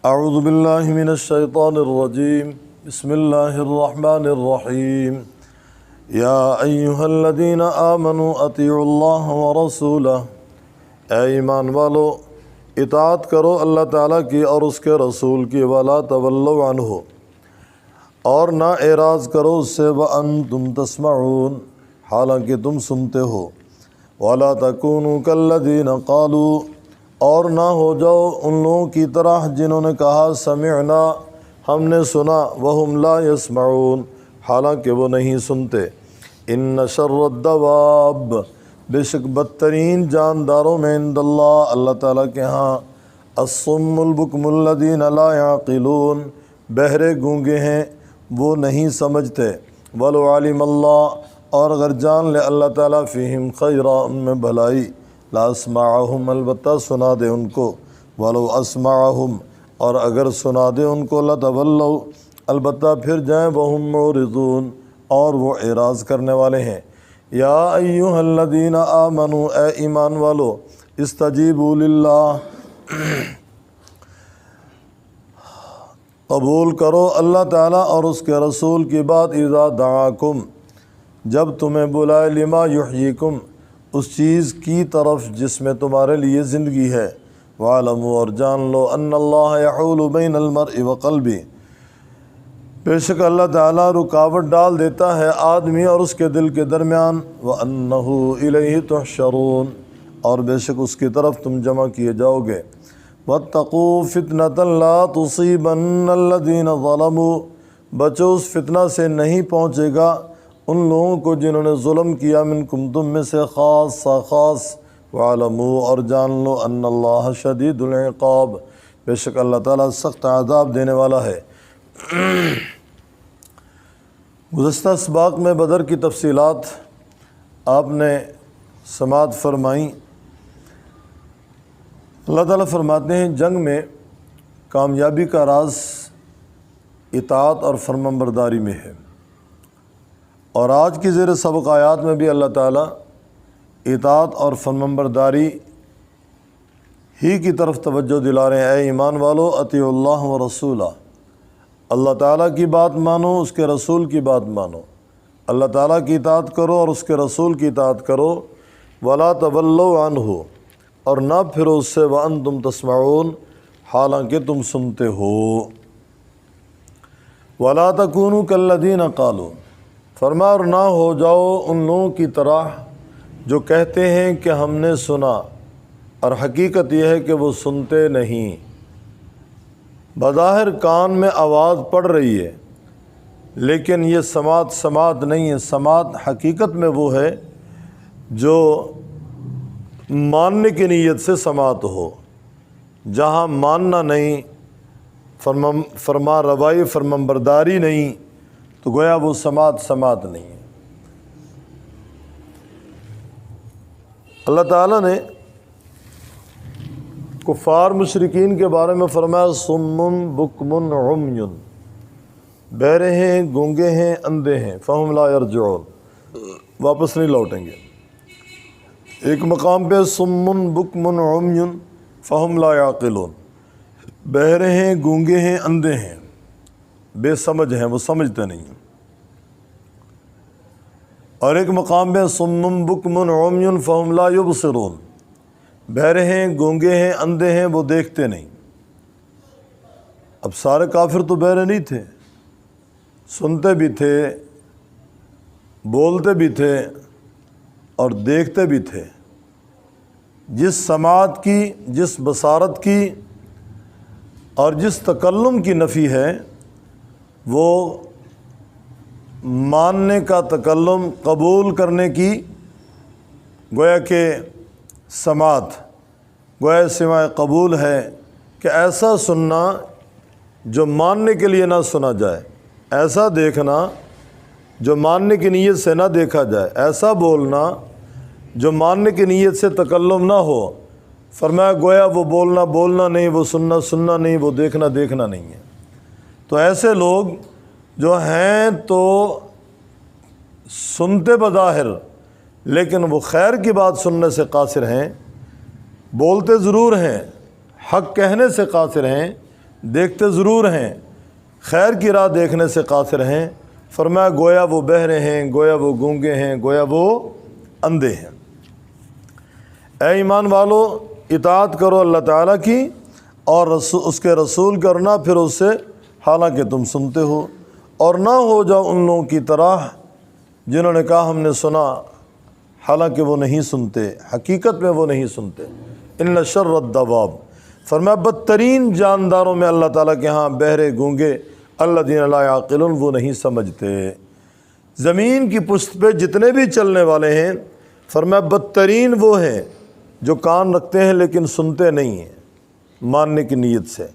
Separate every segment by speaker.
Speaker 1: اعوذ باللہ من الشیطان الرجیم بسم اللہ الرحمن الرحیم یا ایہا الذین آمنوا اطیعوا اللہ ورسولہ، اے ایمان والو اطاعت کرو اللہ تعالیٰ کی اور اس کے رسول کی، ولا تولوا عنہ، اور نہ اعراض کرو اس سے، وانتم تسمعون، حالانکہ تم سنتے ہو، ولا تکونوا کالذین قالوا، اور نہ ہو جاؤ ان لوگوں کی طرح جنہوں نے کہا سمعنا، ہم نے سنا، وہم لا یسمعون، حالانکہ وہ نہیں سنتے۔ ان شر الدواب، بے شک بدترین جانداروں میں عند اللہ، اللہ تعالیٰ کے ہاں، الصم البکم الذین لا یعقلون، بہرے گونگے ہیں وہ نہیں سمجھتے، ولو علم اللہ، اور اگر جان لے اللہ تعالیٰ فیہم خیرا، ان میں بھلائی، لا اسمعہم، البتہ سنا دے ان کو، ولو اسمعہم، اور اگر سنا دے ان کو، لتولوا، البتہ پھر جائیں، وہم معرضون، اور وہ اعراض کرنے والے ہیں۔ یا ایہا الذین آمنوا، اے ایمان والو، استجیبوا للہ، قبول کرو اللہ تعالیٰ اور اس کے رسول کی بات، اذا دعاکم، جب تمہیں بلائے، لما یحییکم، اس چیز کی طرف جس میں تمہارے لیے زندگی ہے، وَاعْلَمُوا، اور جان لو، ان اللہ یحول بین المرء وقلبہ، بے شک اللہ تعالیٰ رکاوٹ ڈال دیتا ہے آدمی اور اس کے دل کے درمیان، وَأَنَّهُ إِلَيْهِ تُحْشَرُونَ، اور بے شک اس کی طرف تم جمع کیے جاؤ گے۔ وَاتَّقُوا فِتْنَةً لَا تُصِيبَنَّ الَّذِينَ ظَلَمُوا، بچو اس فتنہ سے نہیں پہنچے گا ان لوگوں کو جنہوں نے ظلم کیا، منکم، تم میں سے، خاص، وَاعْلَمُوا، اور جان لو، ان اللہ شدید العقاب، بے شک اللہ تعالیٰ سخت عذاب دینے والا ہے۔ گزشتہ اسباق میں بدر کی تفصیلات آپ نے سماعت فرمائیں۔ اللہ تعالیٰ فرماتے ہیں جنگ میں کامیابی کا راز اطاعت اور فرمانبرداری میں ہے، اور آج کی زیر سبق آیات میں بھی اللہ تعالیٰ اطاعت اور فرمانبرداری ہی کی طرف توجہ دلا رہے ہیں۔ اے ایمان والو، اطیعوا اللہ و رسولہ، اللہ تعالیٰ کی بات مانو، اس کے رسول کی بات مانو، اللہ تعالیٰ کی اطاعت کرو اور اس کے رسول کی اطاعت کرو، ولا تولوا عنہ، اور نہ پھرو اس سے، وانتم تسمعون، حالانکہ تم سنتے ہو، ولا تکونوا کالذین قالوا، فرما اور نہ ہو جاؤ ان لوگوں کی طرح جو کہتے ہیں کہ ہم نے سنا، اور حقیقت یہ ہے کہ وہ سنتے نہیں۔ بظاہر کان میں آواز پڑ رہی ہے لیکن یہ سماعت نہیں ہے۔ سماعت حقیقت میں وہ ہے جو ماننے کی نیت سے سماعت ہو، جہاں ماننا نہیں، فرما روائی، فرمانبرداری نہیں، تو گویا وہ سماعت نہیں ہے۔ اللہ تعالیٰ نے کفار مشرکین کے بارے میں فرمایا صم بکم عمی، بہرے ہیں، گونگے ہیں، اندھے ہیں، فہم لا یرجعون، واپس نہیں لوٹیں گے۔ ایک مقام پہ صم بکم عمی فہم لا یعقلون، بہرے ہیں، گونگے ہیں، اندھے ہیں، بے سمجھ ہیں، وہ سمجھتے نہیں ہیں۔ اور ایک مقام پہ صم بکم عمی فہم لا یبصرون، بہرے ہیں، گونگے ہیں، اندھے ہیں، وہ دیکھتے نہیں۔ اب سارے کافر تو بہرے نہیں تھے، سنتے بھی تھے، بولتے بھی تھے اور دیکھتے بھی تھے۔ جس سماعت کی، جس بصارت کی اور جس تکلم کی نفی ہے، وہ ماننے کا تکلم، قبول کرنے کی گویا کہ سماعت، گویا سماع قبول ہے کہ ایسا سننا جو ماننے کے لیے نہ سنا جائے، ایسا دیکھنا جو ماننے کی نیت سے نہ دیکھا جائے، ایسا بولنا جو ماننے کی نیت سے تکلم نہ ہو۔ فرمایا گویا وہ بولنا نہیں، وہ سننا نہیں، وہ دیکھنا نہیں ہے۔ تو ایسے لوگ جو ہیں تو سنتے بظاہر لیکن وہ خیر کی بات سننے سے قاصر ہیں، بولتے ضرور ہیں، حق کہنے سے قاصر ہیں، دیکھتے ضرور ہیں، خیر کی راہ دیکھنے سے قاصر ہیں۔ فرمایا گویا وہ بہرے ہیں، گویا وہ گونگے ہیں، گویا وہ اندھے ہیں۔ اے ایمان والو، اطاعت کرو اللہ تعالیٰ کی اور اس کے رسول کرنا پھر اس سے، حالانکہ تم سنتے ہو، اور نہ ہو جاؤ ان لوگوں کی طرح جنہوں نے کہا ہم نے سنا، حالانکہ وہ نہیں سنتے، حقیقت میں وہ نہیں سنتے۔ ان شر الدواب، فرمایا بدترین جانداروں میں اللہ تعالیٰ کے ہاں بہرے گونگے، الذین لا یعقلون، وہ نہیں سمجھتے۔ زمین کی پشت پہ جتنے بھی چلنے والے ہیں، فرمایا بدترین وہ ہیں جو کان رکھتے ہیں لیکن سنتے نہیں ہیں ماننے کی نیت سے،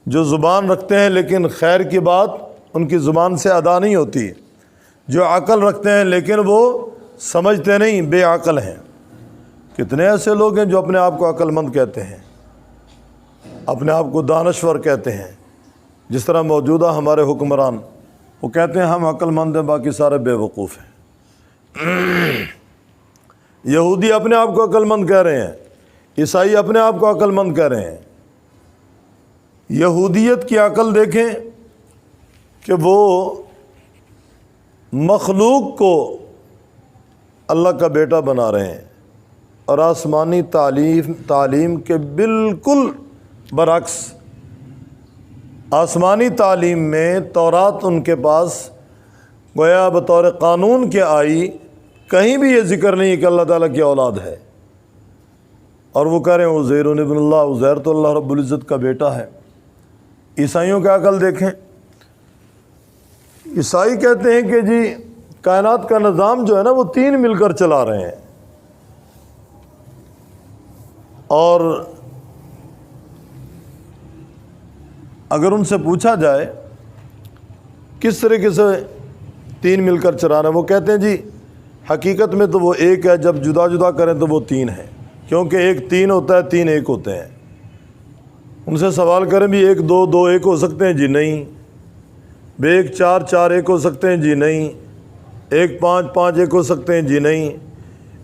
Speaker 1: جو زبان رکھتے ہیں لیکن خیر کی بات ان کی زبان سے ادا نہیں ہوتی، جو عقل رکھتے ہیں لیکن وہ سمجھتے نہیں، بے عقل ہیں۔ کتنے ایسے لوگ ہیں جو اپنے آپ کو عقل مند کہتے ہیں، اپنے آپ کو دانشور کہتے ہیں، جس طرح موجودہ ہمارے حکمران، وہ کہتے ہیں ہم عقل مند ہیں، باقی سارے بے وقوف ہیں۔ یہودی اپنے آپ کو عقل مند کہہ رہے ہیں، عیسائی اپنے آپ کو عقل مند کہہ رہے ہیں۔ یہودیت کی عقل دیکھیں کہ وہ مخلوق کو اللہ کا بیٹا بنا رہے ہیں، اور آسمانی تعلیم کے بالکل برعکس، آسمانی تعلیم میں تورات ان کے پاس گویا بطور قانون کے آئی، کہیں بھی یہ ذکر نہیں ہے کہ اللہ تعالیٰ کی اولاد ہے، اور وہ کہہ رہے ہیں عزیر ابن اللہ، عزیر تو اللہ رب العزت کا بیٹا ہے۔ عیسائیوں کی عقل دیکھیں، عیسائی کہتے ہیں کہ جی کائنات کا نظام جو ہے نا وہ تین مل کر چلا رہے ہیں، اور اگر ان سے پوچھا جائے کس طریقے سے تین مل کر چلا رہے ہیں، وہ کہتے ہیں جی حقیقت میں تو وہ ایک ہے، جب جدا جدا کریں تو وہ تین ہے، کیونکہ ایک تین ہوتا ہے، تین ایک ہوتے ہیں۔ ان سے سوال کریں بھی ایک دو، دو ایک ہو سکتے ہیں؟ جی نہیں۔ بے ایک چار، چار ایک ہو سکتے ہیں؟ جی نہیں۔ ایک پانچ، پانچ ایک ہو سکتے ہیں؟ جی نہیں۔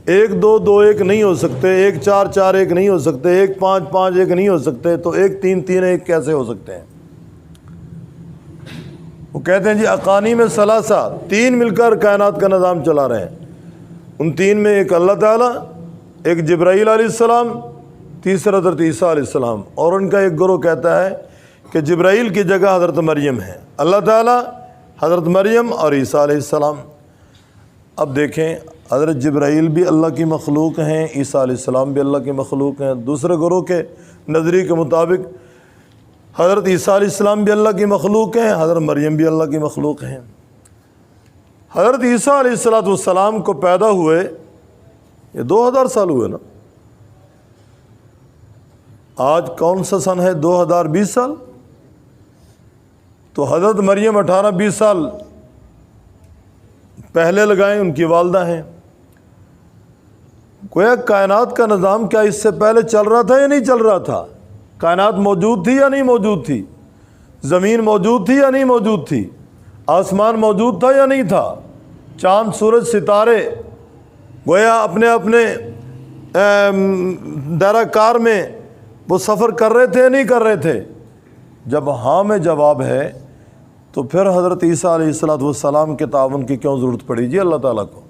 Speaker 1: ایک دو، دو ایک نہیں ہو سکتے، ایک چار، چار ایک نہیں ہو سکتے، ایک پانچ، پانچ ایک نہیں ہو سکتے، تو ایک تین، تین ایک کیسے ہو سکتے ہیں؟ وہ کہتے ہیں جی اقانیم ثلاثہ، تین مل کر کائنات کا نظام چلا رہے ہیں۔ ان تین میں ایک اللہ تعالیٰ، ایک جبرائیل علیہ السلام، تیسرا حضرت عیسیٰ علیہ السلام، اور ان کا ایک گروہ کہتا ہے کہ جبرائیل کی جگہ حضرت مریم ہے، اللہ تعالیٰ، حضرت مریم اور عیسیٰ علیہ السلام۔ اب دیکھیں حضرت جبرائیل بھی اللہ کی مخلوق ہیں، عیسیٰ علیہ السلام بھی اللہ کی مخلوق ہیں۔ دوسرے گروہ کے نظریے کے مطابق حضرت عیسیٰ علیہ السلام بھی اللہ کی مخلوق ہیں، حضرت مریم بھی اللہ کی مخلوق ہیں۔ حضرت عیسیٰ علیہ السلام کو پیدا ہوئے یہ 2000 سال ہوئے نا، آج کون سا سن ہے؟ 2020 سال۔ تو حضرت مریم 18-20 سال پہلے لگائیں، ان کی والدہ ہیں۔ گویا کائنات کا نظام کیا اس سے پہلے چل رہا تھا یا نہیں چل رہا تھا؟ کائنات موجود تھی یا نہیں موجود تھی؟ زمین موجود تھی یا نہیں موجود تھی؟ آسمان موجود تھا یا نہیں تھا؟ چاند، سورج، ستارے گویا اپنے اپنے دائرہ کار میں وہ سفر کر رہے تھے یا نہیں کر رہے تھے؟ جب ہاں میں جواب ہے تو پھر حضرت عیسیٰ علیہ السلام کے تعاون کی کیوں ضرورت پڑی جی اللہ تعالیٰ کو؟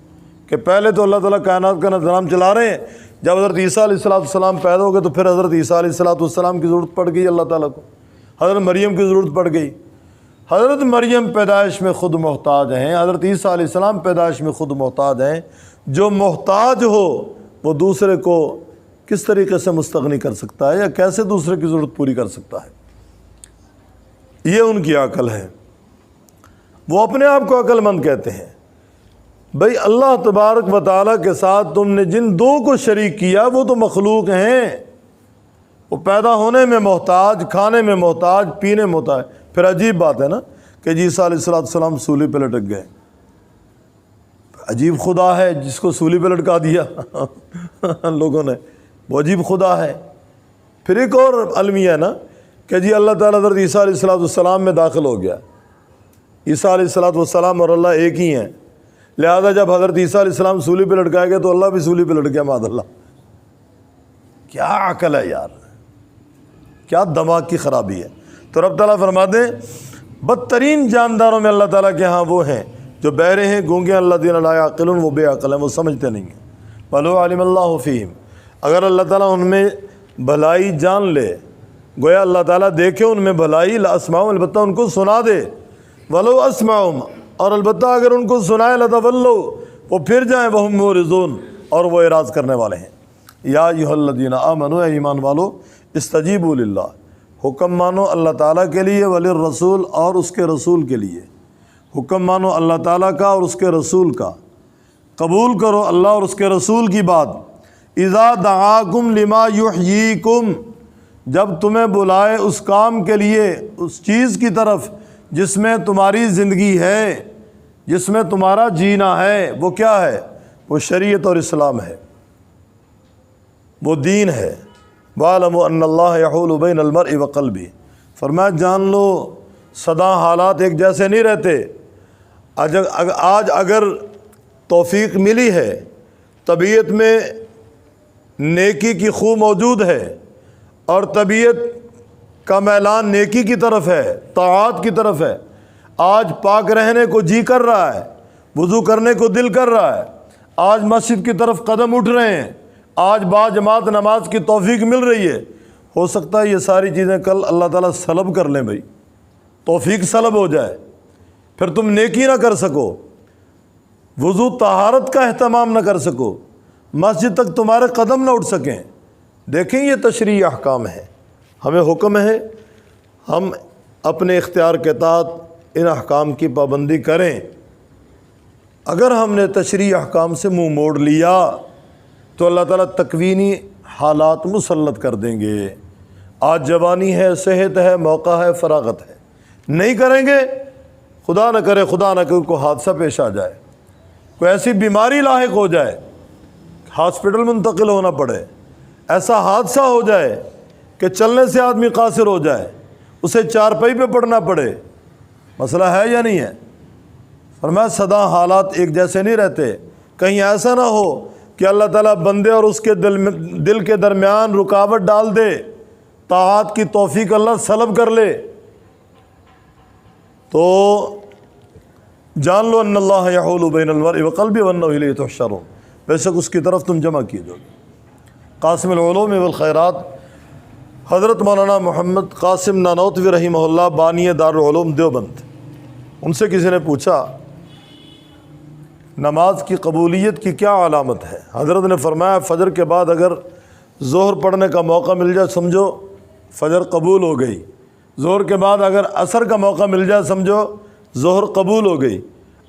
Speaker 1: کہ پہلے تو اللہ تعالیٰ کائنات کا نظام چلا رہے ہیں، جب حضرت عیسیٰ علیہ السلام پیدا ہو گئے تو پھر حضرت عیسیٰ علیہ السلام کی ضرورت پڑ گئی اللہ تعالیٰ کو، حضرت مریم کی ضرورت پڑ گئی۔ حضرت مریم پیدائش میں خود محتاج ہیں، حضرت عیسیٰ علیہ السلام پیدائش میں خود محتاج ہیں۔ جو محتاج ہو وہ دوسرے کو کس طریقے سے مستغنی کر سکتا ہے، یا کیسے دوسرے کی ضرورت پوری کر سکتا ہے؟ یہ ان کی عقل ہے، وہ اپنے آپ کو عقل مند کہتے ہیں۔ بھئی اللہ تبارک و تعالیٰ کے ساتھ تم نے جن دو کو شریک کیا وہ تو مخلوق ہیں، وہ پیدا ہونے میں محتاج، کھانے میں محتاج، پینے میں محتاج۔ پھر عجیب بات ہے نا کہ عیسیٰ علیہ السلام سولی پہ لٹک گئے، عجیب خدا ہے جس کو سولی پہ لٹکا دیا لوگوں نے، وہ عجیب خدا ہے۔ پھر ایک اور المیہ ہے نا کہ جی اللہ تعالیٰ حضرت عیسیٰ علیہ السلام میں داخل ہو گیا، عیسیٰ علیہ السلام اور اللہ ایک ہی ہیں، لہذا جب حضرت عیسیٰ علیہ السلام سولی پہ لٹکائے گئے تو اللہ بھی سولی پہ لٹ گیا، معاذ اللہ۔ کیا عقل ہے یار، کیا دماغ کی خرابی ہے۔ تو رب تعالیٰ فرماتے ہیں بدترین جانداروں میں اللہ تعالیٰ کے ہاں وہ ہیں جو بہرے ہیں، گونگے، الذین لا یعقلون، وہ بے عقل ہیں، وہ سمجھتے نہیں ہیں۔ ولو علم اللہ فیہم، اگر اللہ تعالیٰ ان میں بھلائی جان لے، گویا اللہ تعالیٰ دیکھے ان میں بھلائی، لاسمعہم، البتہ ان کو سنا دے، ولو اسمعہم، اور البتہ اگر ان کو سنائے، لتولوا، وہ پھر جائیں، وہم معرضون، اور وہ اعراض کرنے والے ہیں۔ یا ایھا الذین آمنوا، اے ایمان والو، استجیبوا للہ، حکم مانو اللہ تعالیٰ کے لیے، وللرسول، اور اس کے رسول کے لیے، حکم مانو اللہ تعالیٰ کا اور اس کے رسول کا، قبول کرو اللہ اور اس کے رسول کی بات۔ اذا دعاکم لما یحییکم، جب تمہیں بلائے اس کام کے لیے، اس چیز کی طرف جس میں تمہاری زندگی ہے، جس میں تمہارا جینا ہے، وہ کیا ہے؟ وہ شریعت اور اسلام ہے، وہ دین ہے۔ وَاعْلَمُوا أَنَّ اللَّهَ يَحُولُ بَيْنَ الْمَرْءِ وَقَلْبِهِ، فرمایا جان لو سدا حالات ایک جیسے نہیں رہتے۔ آج اگر توفیق ملی ہے، طبیعت میں نیکی کی خو موجود ہے اور طبیعت کا میلان نیکی کی طرف ہے، طاعات کی طرف ہے، آج پاک رہنے کو جی کر رہا ہے، وضو کرنے کو دل کر رہا ہے، آج مسجد کی طرف قدم اٹھ رہے ہیں، آج با جماعت نماز کی توفیق مل رہی ہے، ہو سکتا ہے یہ ساری چیزیں کل اللہ تعالیٰ سلب کر لیں، بھائی توفیق سلب ہو جائے، پھر تم نیکی نہ کر سکو، وضو طہارت کا اہتمام نہ کر سکو، مسجد تک تمہارے قدم نہ اٹھ سکیں۔ دیکھیں یہ تشریعی احکام ہے، ہمیں حکم ہے ہم اپنے اختیار کے تحت ان احکام کی پابندی کریں۔ اگر ہم نے تشریعی احکام سے منہ موڑ لیا تو اللہ تعالیٰ تکوینی حالات مسلط کر دیں گے۔ آج جوانی ہے، صحت ہے، موقع ہے، فراغت ہے، نہیں کریں گے، خدا نہ کرے کوئی حادثہ پیش آ جائے، کوئی ایسی بیماری لاحق ہو جائے، ہاسپٹل منتقل ہونا پڑے، ایسا حادثہ ہو جائے کہ چلنے سے آدمی قاصر ہو جائے، اسے چارپائی پہ پڑنا پڑے، مسئلہ ہے یا نہیں ہے؟ فرمایا سدا حالات ایک جیسے نہیں رہتے، کہیں ایسا نہ ہو کہ اللہ تعالیٰ بندے اور اس کے دل کے درمیان رکاوٹ ڈال دے، طاعات کی توفیق اللہ سلب کر لے۔ تو جان لو ان اللہ یحول بین المرء وقلبہ وانہ الیہ تحشرون، بے شک اس کی طرف تم جمع کیے جاؤ گے۔ قاسم العلوم والخیرات حضرت مولانا محمد قاسم نانوتوی رحمہ اللہ، بانی دارالعلوم دیوبند، ان سے کسی نے پوچھا نماز کی قبولیت کی کیا علامت ہے؟ حضرت نے فرمایا فجر کے بعد اگر ظہر پڑھنے کا موقع مل جائے سمجھو فجر قبول ہو گئی، ظہر کے بعد اگر عصر کا موقع مل جائے سمجھو ظہر قبول ہو گئی،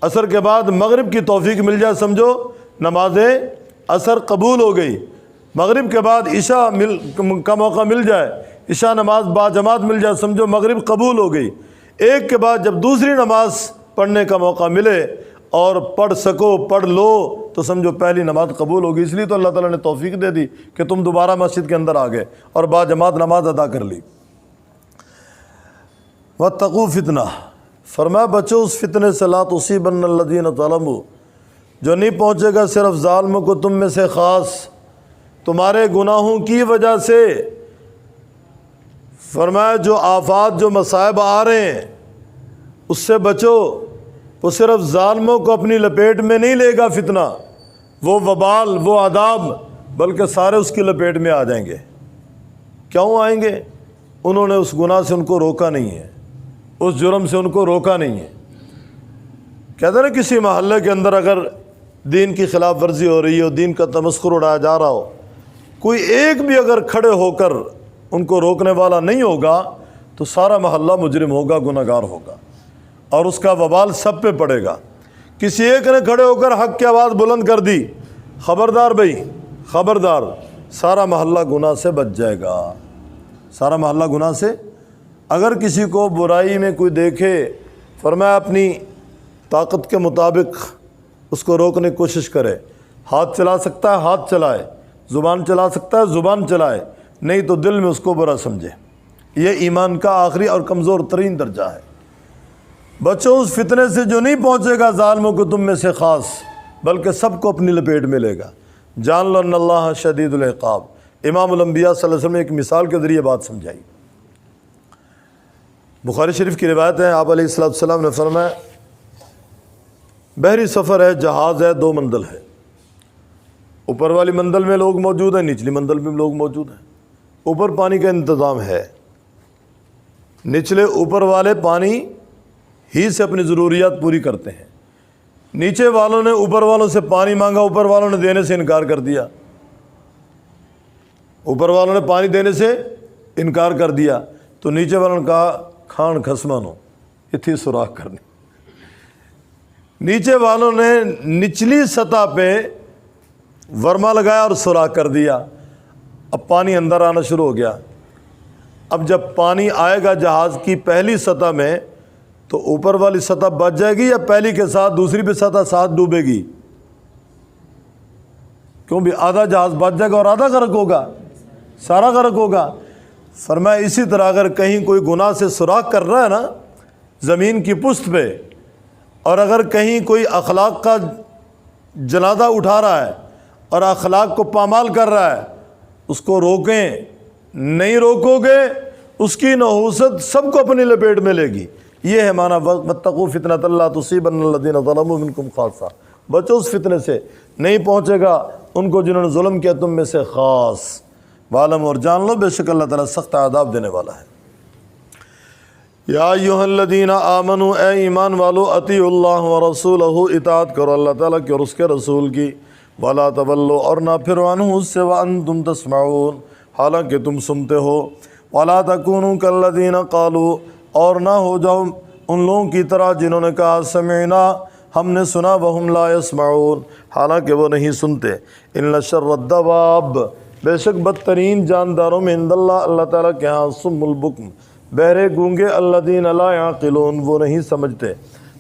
Speaker 1: عصر کے بعد مغرب کی توفیق مل جائے سمجھو نماز عصر قبول ہو گئی، مغرب کے بعد عشاء کا موقع مل جائے، عشاء نماز با جماعت مل جائے سمجھو مغرب قبول ہو گئی۔ ایک کے بعد جب دوسری نماز پڑھنے کا موقع ملے اور پڑھ سکو، پڑھ لو، تو سمجھو پہلی نماز قبول ہوگی۔ اس لیے تو اللہ تعالیٰ نے توفیق دے دی کہ تم دوبارہ مسجد کے اندر آ گئے اور با جماعت نماز ادا کر لی۔ واتقوا فتنہ، فرمایا بچو اس فتنے سے، لا تصیبن الذین ظلموا، جو نہیں پہنچے گا صرف ظالموں کو تم میں سے خاص، تمہارے گناہوں کی وجہ سے۔ فرمایا جو آفات، جو مصائب آ رہے ہیں اس سے بچو، وہ صرف ظالموں کو اپنی لپیٹ میں نہیں لے گا فتنہ، وہ وبال، وہ عذاب، بلکہ سارے اس کی لپیٹ میں آ جائیں گے۔ کیوں آئیں گے؟ انہوں نے اس گناہ سے ان کو روکا نہیں ہے، اس جرم سے ان کو روکا نہیں ہے۔ کہتے ہیں نا کسی محلے کے اندر اگر دین کی خلاف ورزی ہو رہی ہو، دین کا تمسخر اڑایا جا رہا ہو، کوئی ایک بھی اگر کھڑے ہو کر ان کو روکنے والا نہیں ہوگا تو سارا محلہ مجرم ہوگا، گناہ گار ہوگا، اور اس کا وبال سب پہ پڑے گا۔ کسی ایک نے کھڑے ہو کر حق کی آواز بلند کر دی، خبردار بھائی خبردار، سارا محلہ گناہ سے بچ جائے گا، سارا محلہ گناہ سے۔ اگر کسی کو برائی میں کوئی دیکھے، فرمایا اپنی طاقت کے مطابق اس کو روکنے کی کوشش کرے، ہاتھ چلا سکتا ہے ہاتھ چلائے، زبان چلا سکتا ہے زبان چلائے، نہیں تو دل میں اس کو برا سمجھے۔ یہ ایمان کا آخری اور کمزور ترین درجہ ہے۔ بچو اس فتنے سے جو نہیں پہنچے گا ظالموں کو تم میں سے خاص، بلکہ سب کو اپنی لپیٹ میں لے گا۔ جان لو ان اللہ شدید العقاب۔ امام الانبیاء صلی اللہ علیہ وسلم نے ایک مثال کے ذریعے بات سمجھائی۔ بخاری شریف کی روایت ہے، آپ علیہ السلام نے فرمایا بحری سفر ہے، جہاز ہے، 2 منزل ہے، اوپر والی منزل میں لوگ موجود ہیں، نچلی منزل میں لوگ موجود ہیں۔ اوپر پانی کا انتظام ہے، نچلے اوپر والے پانی ہی سے اپنی ضروریات پوری کرتے ہیں، نیچے والوں نے اوپر والوں سے پانی مانگا، اوپر والوں نے دینے سے انکار کر دیا، اوپر والوں نے پانی دینے سے انکار کر دیا تو نیچے والوں نے کہا کھان خسمانو اتھی سوراخ کرنی۔ نیچے والوں نے نچلی سطح پہ ورما لگایا اور سوراخ کر دیا، اب پانی اندر آنا شروع ہو گیا۔ اب جب پانی آئے گا جہاز کی پہلی سطح میں تو اوپر والی سطح بچ جائے گی یا پہلی کے ساتھ دوسری بھی سطح ساتھ ڈوبے گی؟ کیوں بھی آدھا جہاز بچ جائے گا اور آدھا غرق ہوگا، سارا غرق ہوگا۔ فرمایا اسی طرح اگر کہیں کوئی گناہ سے سوراخ کر رہا ہے نا زمین کی پشت پہ، اور اگر کہیں کوئی اخلاق کا جنازہ اٹھا رہا ہے اور اخلاق کو پامال کر رہا ہے، اس کو روکیں، نہیں روکو گے اس کی نحوست سب کو اپنی لپیٹ میں لے گی۔ یہ ہے معنی واتقوا فتنۃ لا تصیبن الذین ظلموا منکم خاصہ، بچو اس فتنے سے، نہیں پہنچے گا ان کو جنہوں نے ظلم کیا تم میں سے خاص۔ وعلم، اور جان لو بے شک اللہ تعالیٰ سخت عذاب دینے والا ہے۔ یا ایھا الذین آمنوا، اے ایمان والو، اطیعوا اللہ ورسولہ، اطاعت کرو اللہ تعالیٰ کی اور اس کے رسول کی، ولا تولوا، اور نہ پھرو عنہ اس سے، وانتم تسمعون، حالانکہ تم سنتے ہو، ولا تکونوا کالذین قالوا، اور نہ ہو جاؤ ان لوگوں کی طرح جنہوں نے کہا سمعنا، ہم نے سنا، وہم لا یسمعون، حالانکہ وہ نہیں سنتے۔ ان شر الدواب، بے شک بدترین جانداروں میں عند اللہ، اللہ تعالیٰ کے ہاں، صم البکم، بہرے گونگے، الذین لا یعقلون، وہ نہیں سمجھتے۔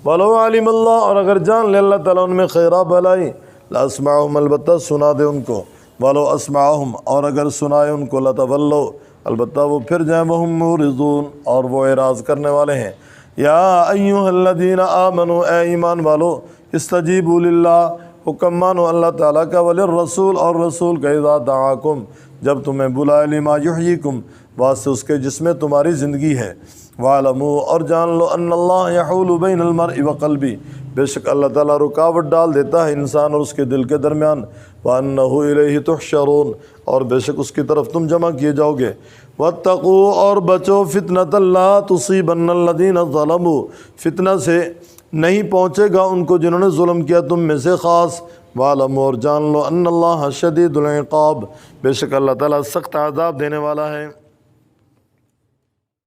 Speaker 1: ولو علم اللہ، اور اگر جان لے اللہ تعالیٰ ان میں خیرہ بھلائی، لاسمعہم، البتہ سنا دے ان کو، ولو اسمعہم، اور اگر سنائے ان کو، لتولوا، البتہ وہ پھر جائیں، وہم معرضون، اور وہ اعراض کرنے والے ہیں۔ یا ایھا الذین آمنوا، اے ایمان والو، استجیبوا للہ، حکم مانو اللہ تعالیٰ کا، وللرسول، اور رسول کا، اذا دعاکم، جب تمہیں بلائے، لما یحییکم، واسطے اس کے جس میں تمہاری زندگی ہے، وَاعْلَمُوا، اور جان لو، ان اللہ یحول بین المرء وقلبی، بے شک اللہ تعالیٰ رکاوٹ ڈال دیتا ہے انسان اور اس کے دل کے درمیان، وَأَنَّهُ إِلَيْهِ تُحْشَرُونَ، اور بے شک اس کی طرف تم جمع کیے جاؤ گے۔ وَاتَّقُوا، اور بچو، فِتْنَةً لَا تُصِيبَنَّ الَّذِينَ ظَلَمُوا، فتنہ سے نہیں پہنچے گا ان کو جنہوں نے ظلم کیا تم میں سے خاص۔ وَاعْلَمُوا، اور جان لو، ان اللہ شدید العقاب، بے شک اللہ تعالیٰ سخت عذاب دینے والا ہے۔